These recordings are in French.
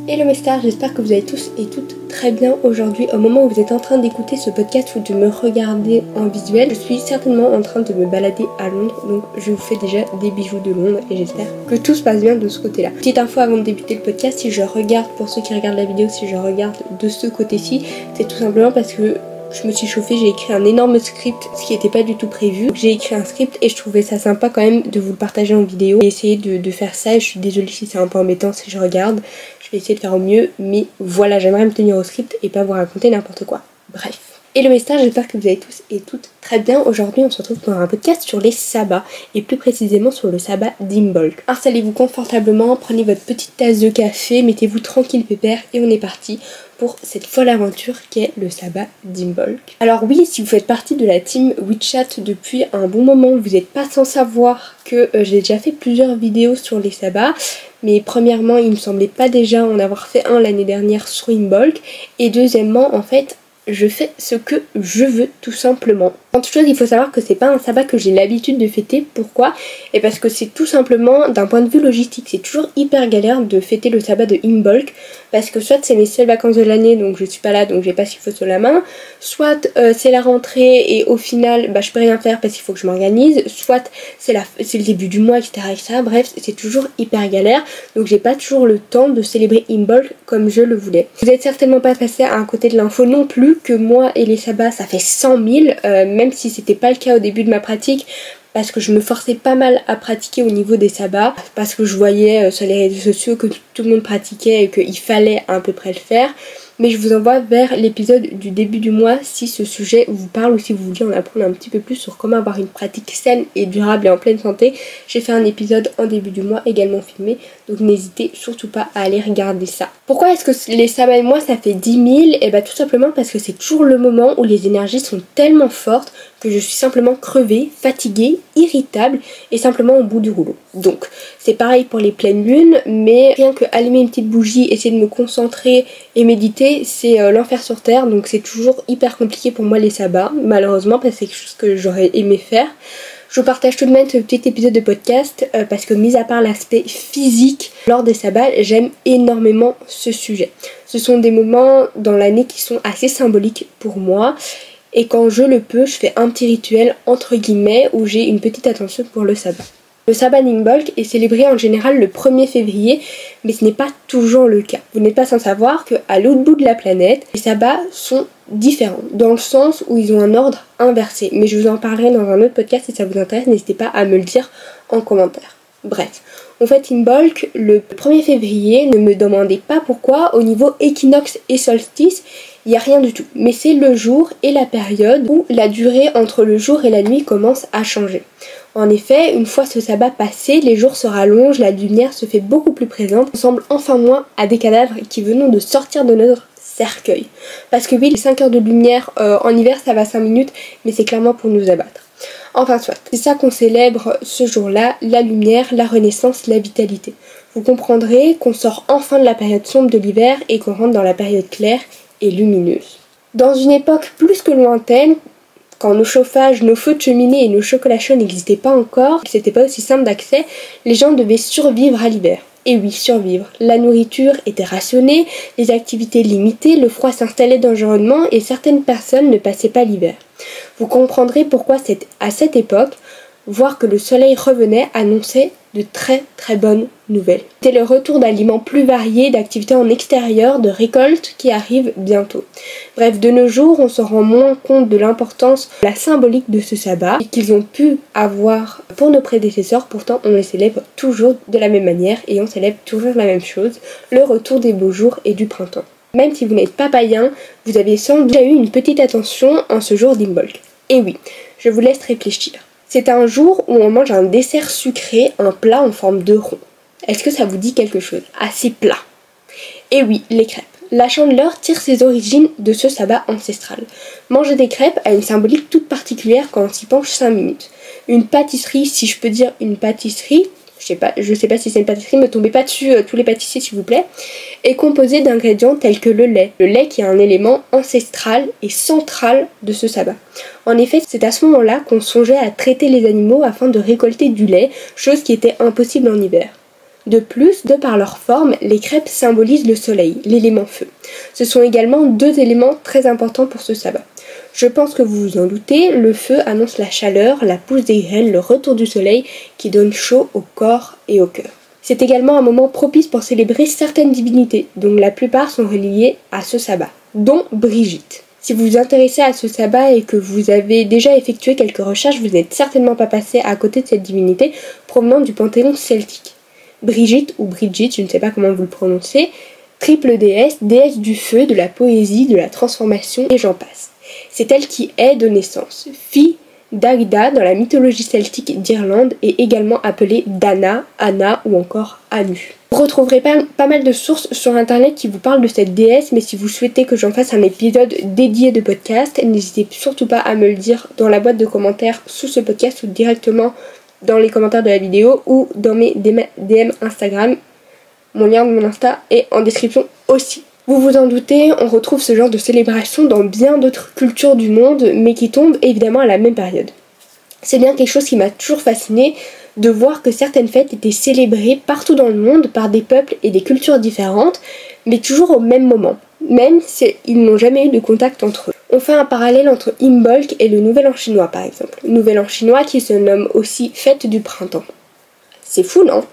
Hello mes stars, j'espère que vous allez tous et toutes très bien aujourd'hui. Au moment où vous êtes en train d'écouter ce podcast ou de me regarder en visuel, je suis certainement en train de me balader à Londres, donc je vous fais déjà des bijoux de Londres et j'espère que tout se passe bien de ce côté-là. Petite info avant de débuter le podcast, si je regarde, pour ceux qui regardent la vidéo, si je regarde de ce côté-ci, c'est tout simplement parce que je me suis chauffée, j'ai écrit un énorme script, ce qui n'était pas du tout prévu. J'ai écrit un script et je trouvais ça sympa quand même de vous le partager en vidéo. J'ai essayé de faire ça et je suis désolée si c'est un peu embêtant si je regarde. Je vais essayer de faire au mieux, mais voilà, j'aimerais me tenir au script et pas vous raconter n'importe quoi. Bref. Hello mes stars, j'espère que vous allez tous et toutes très bien. Aujourd'hui on se retrouve pour un podcast sur les sabbats et plus précisément sur le sabbat d'Imbolc. Installez-vous confortablement, prenez votre petite tasse de café, mettez-vous tranquille pépère et on est parti pour cette folle aventure qu'est le sabbat d'Imbolc. Alors oui, si vous faites partie de la team WeChat depuis un bon moment, vous n'êtes pas sans savoir que j'ai déjà fait plusieurs vidéos sur les sabbats. Mais premièrement, il me semblait pas déjà en avoir fait un l'année dernière sur Imbolc. Et deuxièmement, en fait, je fais ce que je veux tout simplement. En toute chose, il faut savoir que c'est pas un sabbat que j'ai l'habitude de fêter. Pourquoi ? Et parce que c'est tout simplement d'un point de vue logistique, c'est toujours hyper galère de fêter le sabbat de Imbolc. Parce que soit c'est mes seules vacances de l'année, donc je suis pas là, donc j'ai pas ce qu'il faut sur la main. Soit c'est la rentrée et au final, je peux rien faire parce qu'il faut que je m'organise. Soit c'est le début du mois, etc., etc. Bref, c'est toujours hyper galère. Donc j'ai pas toujours le temps de célébrer Imbolc comme je le voulais. Vous êtes certainement pas passé à un côté de l'info non plus que moi et les sabbats ça fait 100 000, même si c'était pas le cas au début de ma pratique, parce que je me forçais pas mal à pratiquer au niveau des sabbats, parce que je voyais sur les réseaux sociaux que tout le monde pratiquait et qu'il fallait à peu près le faire. Mais je vous envoie vers l'épisode du début du mois si ce sujet vous parle ou si vous voulez en apprendre un petit peu plus sur comment avoir une pratique saine et durable et en pleine santé. J'ai fait un épisode en début du mois également filmé, donc n'hésitez surtout pas à aller regarder ça. Pourquoi est-ce que les sabbats et moi ça fait 10 000 ? Et tout simplement parce que c'est toujours le moment où les énergies sont tellement fortes que je suis simplement crevée, fatiguée, irritable et simplement au bout du rouleau. Donc c'est pareil pour les pleines lunes, mais rien que allumer une petite bougie, essayer de me concentrer et méditer, c'est l'enfer sur terre, donc c'est toujours hyper compliqué pour moi les sabbats, malheureusement parce que c'est quelque chose que j'aurais aimé faire. Je vous partage tout de même ce petit épisode de podcast parce que mis à part l'aspect physique lors des sabbats, j'aime énormément ce sujet. Ce sont des moments dans l'année qui sont assez symboliques pour moi. Et quand je le peux, je fais un petit rituel entre guillemets où j'ai une petite attention pour le sabbat. Le sabbat d'Imbolc est célébré en général le 1er février, mais ce n'est pas toujours le cas. Vous n'êtes pas sans savoir qu'à l'autre bout de la planète, les sabbats sont différents, dans le sens où ils ont un ordre inversé. Mais je vous en parlerai dans un autre podcast si ça vous intéresse, n'hésitez pas à me le dire en commentaire. Bref, on fête Imbolc le 1er février, ne me demandez pas pourquoi, au niveau équinoxe et solstice, il n'y a rien du tout. Mais c'est le jour et la période où la durée entre le jour et la nuit commence à changer. En effet, une fois ce sabbat passé, les jours se rallongent, la lumière se fait beaucoup plus présente, on ressemble enfin moins à des cadavres qui venons de sortir de notre cercueil. Parce que oui, les 5 heures de lumière en hiver ça va 5 minutes, mais c'est clairement pour nous abattre. Enfin soit, c'est ça qu'on célèbre ce jour-là, la lumière, la renaissance, la vitalité. Vous comprendrez qu'on sort enfin de la période sombre de l'hiver et qu'on rentre dans la période claire et lumineuse. Dans une époque plus que lointaine, quand nos chauffages, nos feux de cheminée et nos chocolats chauds n'existaient pas encore, que c'était pas aussi simple d'accès, les gens devaient survivre à l'hiver. Et oui, survivre. La nourriture était rationnée, les activités limitées, le froid s'installait dangereusement et certaines personnes ne passaient pas l'hiver. Vous comprendrez pourquoi à cette époque, voir que le soleil revenait annonçait de très très bonnes nouvelles. C'était le retour d'aliments plus variés, d'activités en extérieur, de récoltes qui arrivent bientôt. Bref, de nos jours, on se rend moins compte de l'importance, de la symbolique de ce sabbat et qu'ils ont pu avoir pour nos prédécesseurs. Pourtant, on le célèbre toujours de la même manière et on célèbre toujours la même chose, le retour des beaux jours et du printemps. Même si vous n'êtes pas païen, vous avez sans doute déjà eu une petite attention en ce jour d'Imbolc. Et oui, je vous laisse réfléchir. C'est un jour où on mange un dessert sucré, un plat en forme de rond. Est-ce que ça vous dit quelque chose ? Assez plat. Et oui, les crêpes. La Chandeleur tire ses origines de ce sabbat ancestral. Manger des crêpes a une symbolique toute particulière quand on s'y penche 5 minutes. Une pâtisserie, si je peux dire une pâtisserie, je sais pas si c'est une pâtisserie, me tombez pas dessus tous les pâtissiers s'il vous plaît, est composée d'ingrédients tels que le lait. Le lait qui est un élément ancestral et central de ce sabbat. En effet, c'est à ce moment-là qu'on songeait à traiter les animaux afin de récolter du lait, chose qui était impossible en hiver. De plus, de par leur forme, les crêpes symbolisent le soleil, l'élément feu. Ce sont également deux éléments très importants pour ce sabbat. Je pense que vous vous en doutez, le feu annonce la chaleur, la pousse des graines, le retour du soleil qui donne chaud au corps et au cœur. C'est également un moment propice pour célébrer certaines divinités, dont la plupart sont reliées à ce sabbat, dont Brigitte. Si vous vous intéressez à ce sabbat et que vous avez déjà effectué quelques recherches, vous n'êtes certainement pas passé à côté de cette divinité provenant du panthéon celtique. Brigitte ou Brigitte, je ne sais pas comment vous le prononcez, triple déesse, déesse du feu, de la poésie, de la transformation et j'en passe. C'est elle qui est de naissance, fille d'Agda dans la mythologie celtique d'Irlande et également appelée Dana, Anna ou encore Anu. Vous retrouverez pas mal de sources sur internet qui vous parlent de cette déesse, mais si vous souhaitez que j'en fasse un épisode dédié de podcast, n'hésitez surtout pas à me le dire dans la boîte de commentaires sous ce podcast ou directement dans les commentaires de la vidéo ou dans mes DM Instagram. Mon lien de mon Insta est en description aussi. Vous vous en doutez, on retrouve ce genre de célébration dans bien d'autres cultures du monde, mais qui tombent évidemment à la même période. C'est bien quelque chose qui m'a toujours fascinée, de voir que certaines fêtes étaient célébrées partout dans le monde par des peuples et des cultures différentes, mais toujours au même moment, même s'ils n'ont jamais eu de contact entre eux. On fait un parallèle entre Imbolc et le Nouvel An chinois par exemple. Nouvel An chinois qui se nomme aussi Fête du printemps. C'est fou, non ?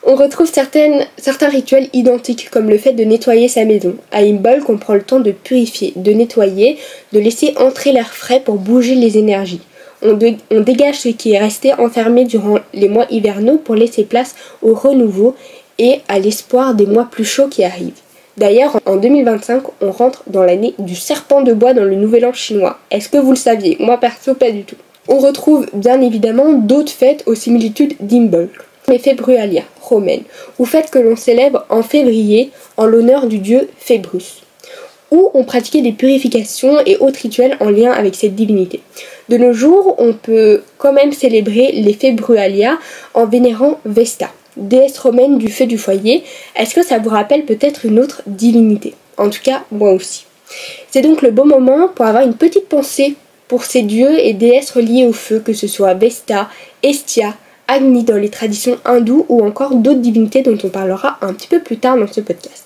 On retrouve certains rituels identiques comme le fait de nettoyer sa maison. À Imbolc, on prend le temps de purifier, de nettoyer, de laisser entrer l'air frais pour bouger les énergies. On dégage ce qui est resté enfermé durant les mois hivernaux pour laisser place au renouveau et à l'espoir des mois plus chauds qui arrivent. D'ailleurs, en 2025, on rentre dans l'année du serpent de bois dans le Nouvel An chinois. Est-ce que vous le saviez ? Moi perso, pas du tout. On retrouve bien évidemment d'autres fêtes aux similitudes d'Imbolc. Les Februalia romaines, ou fêtes que l'on célèbre en février en l'honneur du dieu Fébrus, où on pratiquait des purifications et autres rituels en lien avec cette divinité. De nos jours, on peut quand même célébrer les Februalia en vénérant Vesta, déesse romaine du feu du foyer. Est-ce que ça vous rappelle peut-être une autre divinité ? En tout cas, moi aussi. C'est donc le bon moment pour avoir une petite pensée pour ces dieux et déesses reliés au feu, que ce soit Vesta, Hestia, Agni dans les traditions hindoues ou encore d'autres divinités dont on parlera un petit peu plus tard dans ce podcast.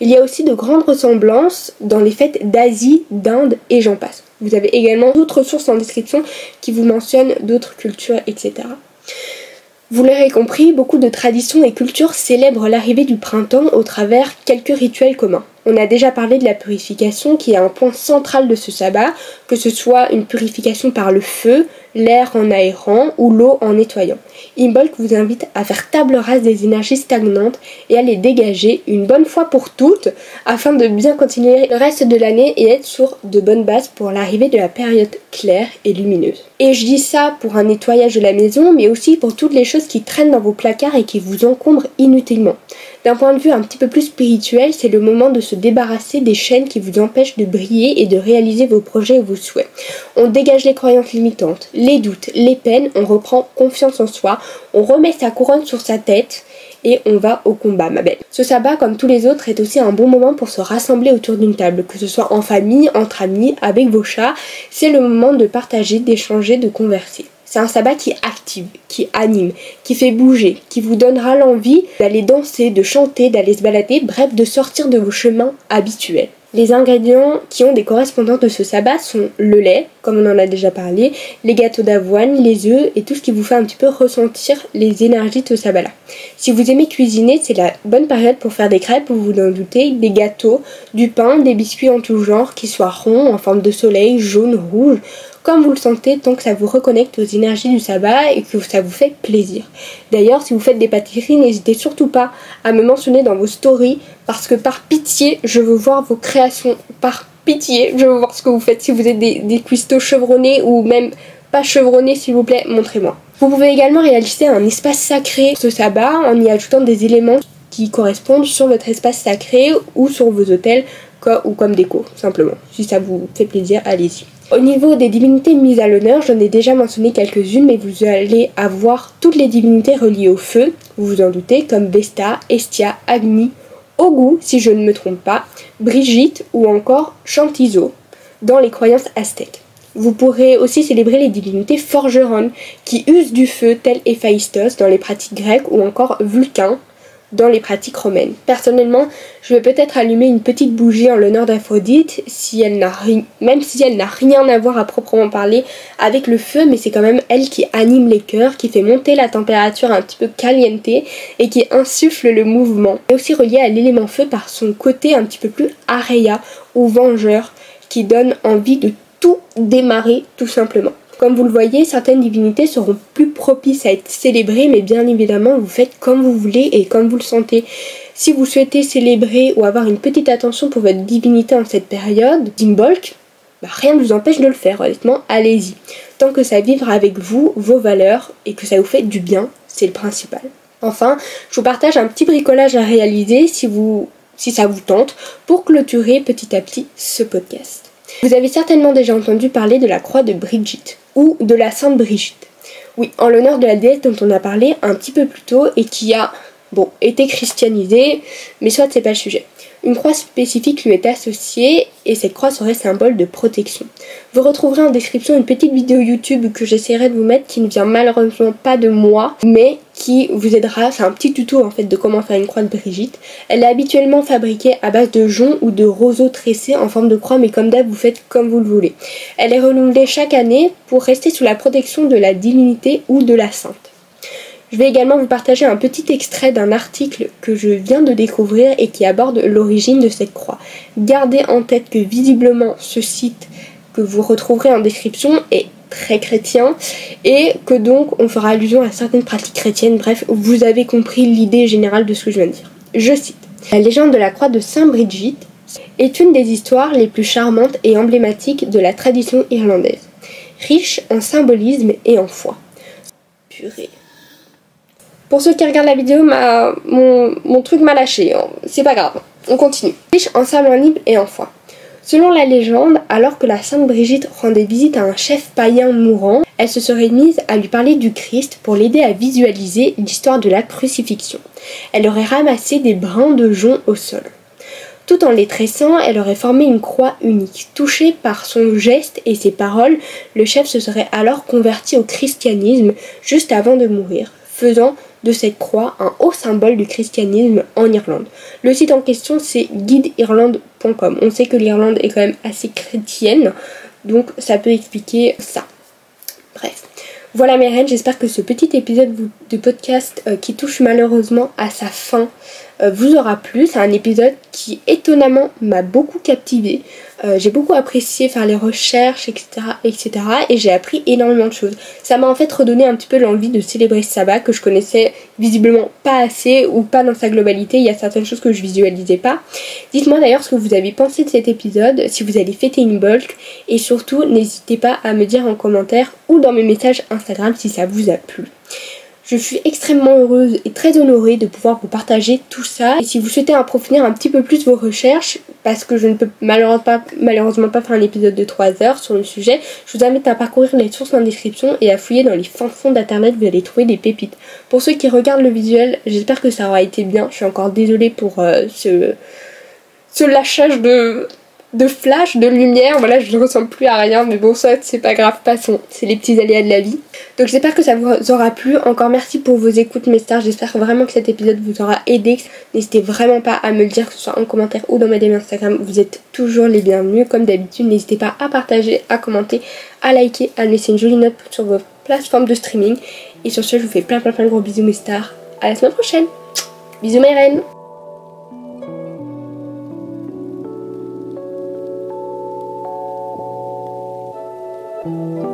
Il y a aussi de grandes ressemblances dans les fêtes d'Asie, d'Inde et j'en passe. Vous avez également d'autres sources en description qui vous mentionnent d'autres cultures, etc. Vous l'aurez compris, beaucoup de traditions et cultures célèbrent l'arrivée du printemps au travers quelques rituels communs. On a déjà parlé de la purification qui est un point central de ce sabbat, que ce soit une purification par le feu, l'air en aérant ou l'eau en nettoyant. Imbolc vous invite à faire table rase des énergies stagnantes et à les dégager une bonne fois pour toutes afin de bien continuer le reste de l'année et être sur de bonnes bases pour l'arrivée de la période claire et lumineuse. Et je dis ça pour un nettoyage de la maison, mais aussi pour toutes les choses qui traînent dans vos placards et qui vous encombrent inutilement. D'un point de vue un petit peu plus spirituel, c'est le moment de se débarrasser des chaînes qui vous empêchent de briller et de réaliser vos projets et vos souhaits. On dégage les croyances limitantes, les doutes, les peines, on reprend confiance en soi, on remet sa couronne sur sa tête et on va au combat, ma belle. Ce sabbat, comme tous les autres, est aussi un bon moment pour se rassembler autour d'une table, que ce soit en famille, entre amis, avec vos chats. C'est le moment de partager, d'échanger, de converser. C'est un sabbat qui active, qui anime, qui fait bouger, qui vous donnera l'envie d'aller danser, de chanter, d'aller se balader, bref, de sortir de vos chemins habituels. Les ingrédients qui ont des correspondants de ce sabbat sont le lait, comme on en a déjà parlé, les gâteaux d'avoine, les œufs et tout ce qui vous fait un petit peu ressentir les énergies de ce sabbat-là. Si vous aimez cuisiner, c'est la bonne période pour faire des crêpes, vous vous en doutez, des gâteaux, du pain, des biscuits en tout genre, qui soient ronds, en forme de soleil, jaune, rouge, comme vous le sentez, tant que ça vous reconnecte aux énergies du sabbat et que ça vous fait plaisir. D'ailleurs, si vous faites des pâtisseries, n'hésitez surtout pas à me mentionner dans vos stories, parce que par pitié, je veux voir vos créations. Par pitié, je veux voir ce que vous faites. Si vous êtes des cuistots chevronnés ou même pas chevronnés, s'il vous plaît, montrez-moi. Vous pouvez également réaliser un espace sacré ce sabbat en y ajoutant des éléments qui correspondent sur votre espace sacré ou sur vos autels ou comme déco, simplement. Si ça vous fait plaisir, allez-y. Au niveau des divinités mises à l'honneur, j'en ai déjà mentionné quelques-unes, mais vous allez avoir toutes les divinités reliées au feu, vous vous en doutez, comme Vesta, Hestia, Agni, Ogu, si je ne me trompe pas, Brigitte ou encore Chantizo, dans les croyances aztèques. Vous pourrez aussi célébrer les divinités forgeronnes qui usent du feu, tels Héphaïstos dans les pratiques grecques ou encore Vulcain dans les pratiques romaines. Personnellement, je vais peut-être allumer une petite bougie en l'honneur d'Aphrodite, même si elle n'a rien à voir à proprement parler avec le feu, mais c'est quand même elle qui anime les cœurs, qui fait monter la température un petit peu caliente et qui insuffle le mouvement. Elle est aussi reliée à l'élément feu par son côté un petit peu plus aréa ou vengeur, qui donne envie de tout démarrer tout simplement. Comme vous le voyez, certaines divinités seront plus propices à être célébrées, mais bien évidemment, vous faites comme vous voulez et comme vous le sentez. Si vous souhaitez célébrer ou avoir une petite attention pour votre divinité en cette période, Dimbolc, rien ne vous empêche de le faire, honnêtement, allez-y. Tant que ça vivra avec vous, vos valeurs, et que ça vous fait du bien, c'est le principal. Enfin, je vous partage un petit bricolage à réaliser si ça vous tente, pour clôturer petit à petit ce podcast. Vous avez certainement déjà entendu parler de la croix de Brigitte, ou de la Sainte Brigitte. Oui, en l'honneur de la déesse dont on a parlé un petit peu plus tôt et qui a, été christianisée, mais soit c'est pas le sujet. Une croix spécifique lui est associée et cette croix serait symbole de protection. Vous retrouverez en description une petite vidéo YouTube que j'essaierai de vous mettre qui ne vient malheureusement pas de moi, mais qui vous aidera. C'est un petit tuto en fait de comment faire une croix de Brigitte. Elle est habituellement fabriquée à base de jonc ou de roseaux tressés en forme de croix, mais comme d'hab vous faites comme vous le voulez. Elle est renouvelée chaque année pour rester sous la protection de la divinité ou de la sainte. Je vais également vous partager un petit extrait d'un article que je viens de découvrir et qui aborde l'origine de cette croix. Gardez en tête que visiblement ce site que vous retrouverez en description est très chrétien et que donc on fera allusion à certaines pratiques chrétiennes. Bref, vous avez compris l'idée générale de ce que je viens de dire. Je cite. La légende de la croix de Sainte Brigitte est une des histoires les plus charmantes et emblématiques de la tradition irlandaise, riche en symbolisme et en foi. Purée. Pour ceux qui regardent la vidéo, mon truc m'a lâché, c'est pas grave, on continue. Riche en sablons libre et en foi. Selon la légende, alors que la Sainte Brigitte rendait visite à un chef païen mourant, elle se serait mise à lui parler du Christ pour l'aider à visualiser l'histoire de la crucifixion. Elle aurait ramassé des brins de jonc au sol. Tout en les tressant, elle aurait formé une croix unique. Touché par son geste et ses paroles, le chef se serait alors converti au christianisme juste avant de mourir, faisant de cette croix un haut symbole du christianisme en Irlande. Le site en question c'est guideirlande.com. On sait que l'Irlande est quand même assez chrétienne, donc ça peut expliquer ça. Bref. Voilà mes reines, j'espère que ce petit épisode de podcast qui touche malheureusement à sa fin vous aura plu. C'est un épisode qui étonnamment m'a beaucoup captivée. J'ai beaucoup apprécié faire les recherches, etc. Et j'ai appris énormément de choses. Ça m'a en fait redonné un petit peu l'envie de célébrer ce sabbat que je connaissais visiblement pas assez ou pas dans sa globalité. Il y a certaines choses que je visualisais pas. Dites-moi d'ailleurs ce que vous avez pensé de cet épisode, si vous allez fêter une bulk. Et surtout, n'hésitez pas à me dire en commentaire ou dans mes messages Instagram si ça vous a plu. Je suis extrêmement heureuse et très honorée de pouvoir vous partager tout ça. Et si vous souhaitez approfondir un petit peu plus vos recherches, parce que je ne peux malheureusement pas faire un épisode de 3 heures sur le sujet, je vous invite à parcourir les sources en description et à fouiller dans les fins fonds d'internet, vous allez trouver des pépites. Pour ceux qui regardent le visuel, j'espère que ça aura été bien. Je suis encore désolée pour ce lâchage de flash, de lumière, voilà, je ne ressemble plus à rien, mais bon, ça, c'est pas grave, passons, c'est les petits aléas de la vie. Donc j'espère que ça vous aura plu, encore merci pour vos écoutes, mes stars, j'espère vraiment que cet épisode vous aura aidé, n'hésitez vraiment pas à me le dire, que ce soit en commentaire ou dans ma DM Instagram, vous êtes toujours les bienvenus, comme d'habitude, n'hésitez pas à partager, à commenter, à liker, à me laisser une jolie note sur vos plateformes de streaming, et sur ce, je vous fais plein de gros bisous, mes stars, à la semaine prochaine, bisous mes reines. Thank you.